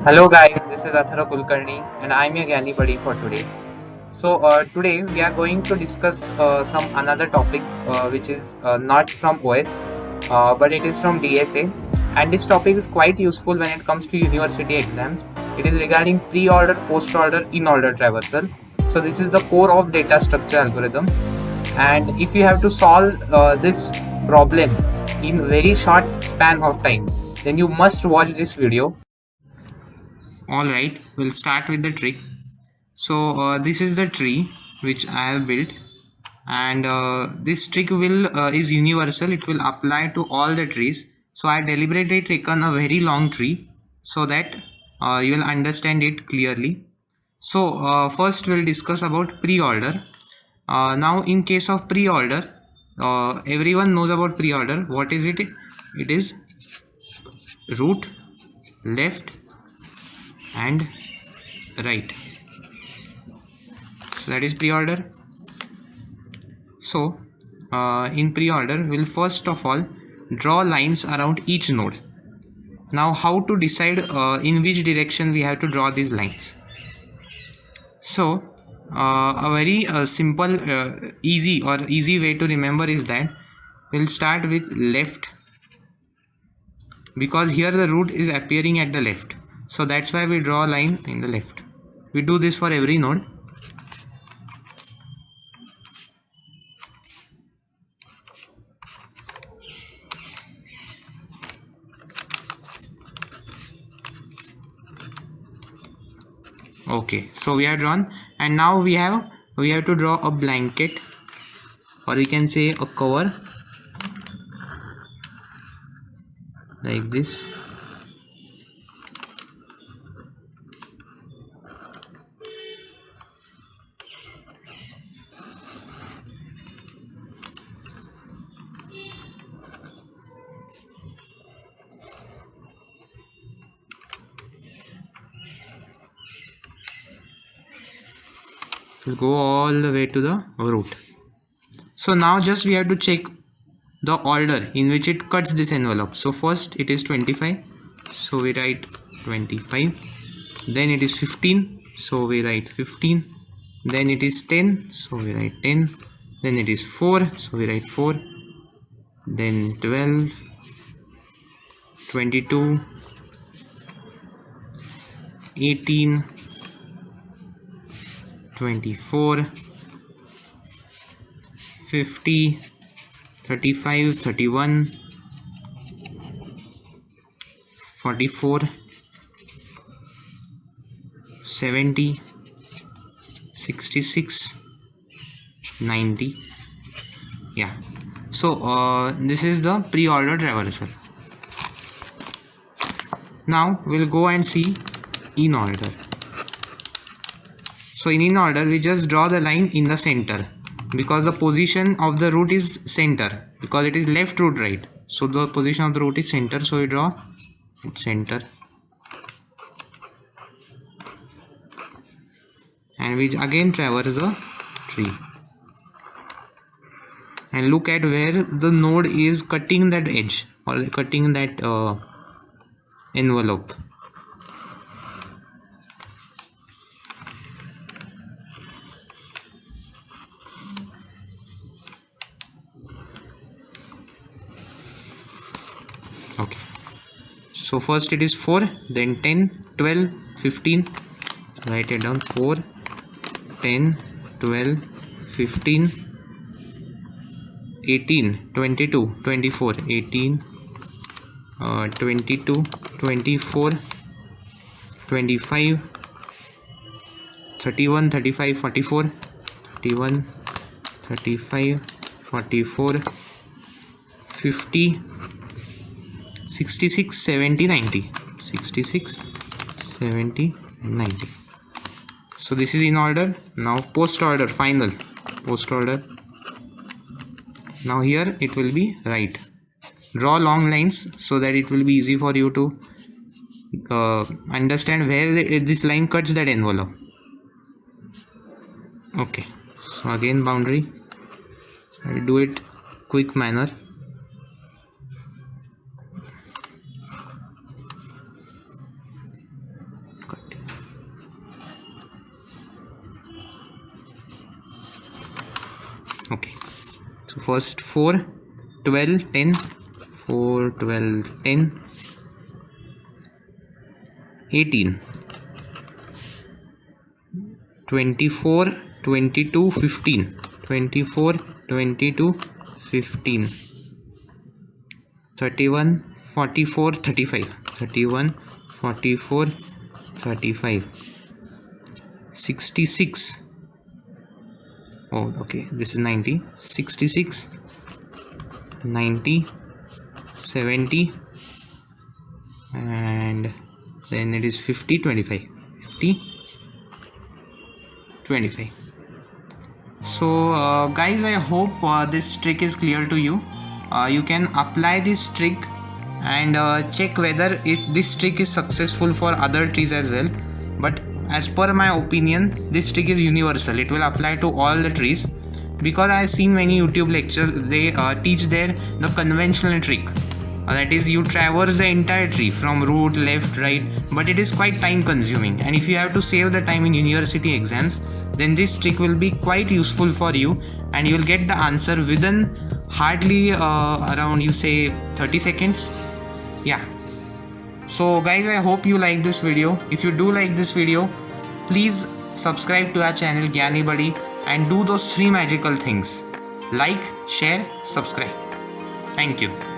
Hello guys, this is Athara Kulkarni and I'm your Gyani Buddy for today. Today we are going to discuss some another topic which is not from OS but it is from DSA, and this topic is quite useful when it comes to university exams. It is regarding pre-order, post-order, in-order traversal. So this is the core of data structure algorithm, and if you have to solve this problem in very short span of time, then you must watch this video. Alright, we'll start with the trick. This is the tree which I have built, and this trick will is universal. It will apply to all the trees. So I deliberately taken a very long tree so that you will understand it clearly. First we'll discuss about pre-order. Now in case of pre-order, everyone knows about pre-order. What is it? It is root, left and right. So that is pre-order. In pre-order, we'll first of all draw lines around each node. Now how to decide in which direction we have to draw these lines? A very simple easy way to remember is that we'll start with left, because here the root is appearing at the left, so that's why we draw a line in the left. We do this for every node. Okay, so we are drawn, and now we have to draw a blanket, or we can say a cover, like this. We'll go all the way to the root. So now just we have to check the order in which it cuts this envelope. So first it is 25, so we write 25. Then it is 15, so we write 15. Then it is 10, so we write 10. Then it is 4, so we write 4. Then 12, 22, 18, 24, 50, 35, 31, 44, 70, 66, 90. Yeah. So this is the pre-order traversal. Now we'll go and see in order. So in order, we just draw the line in the center, because the position of the root is center, because it is left root right. So the position of the root is center, so we draw center, and we again traverse the tree and look at where the node is cutting that edge or cutting that envelope. Okay, so first it is 4, then 10, 12, 15. Write it down: 4, 10, 12, 15, 18, 22, 24, 18, 22, 24, 25, 31, 35, 44, 31, 35, 44, 50, 66, 70, 90, 66, 70, 90. So this is in order. Now post order, final post order. Now here it will be right. Draw long lines so that it will be easy for you to understand where this line cuts that envelope. Okay, so again boundary. I'll do it quick manner. first 4 12 10 4 12 10 18 24 22 15 24 22 15 31 44 35 31 44 35 66. Oh, okay, this is 90. 66 90 70 and then it is 50 25 50 25. So guys, I hope this trick is clear to you. You can apply this trick and check whether this trick is successful for other trees as well. But as per my opinion, this trick is universal. It will apply to all the trees, because I have seen many YouTube lectures. They teach there the conventional trick. That is, you traverse the entire tree from root, left, right, but it is quite time consuming, and if you have to save the time in university exams, then this trick will be quite useful for you, and you will get the answer within hardly around, you say, 30 seconds. Yeah. So guys, I hope you like this video. If you do like this video, please subscribe to our channel Gyani Buddy and do those 3 magical things: like, share, subscribe. Thank you.